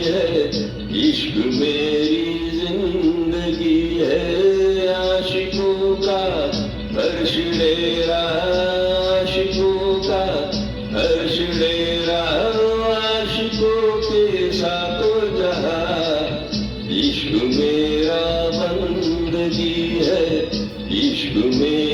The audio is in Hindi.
है, इश्क मेरी जिंदगी है। आशिकों का हर्ष डेरा, आशिकों का हर्ष डेरा, आशिकों के साथों जहां। इश्क मेरा बंदगी है, इश्क मेरा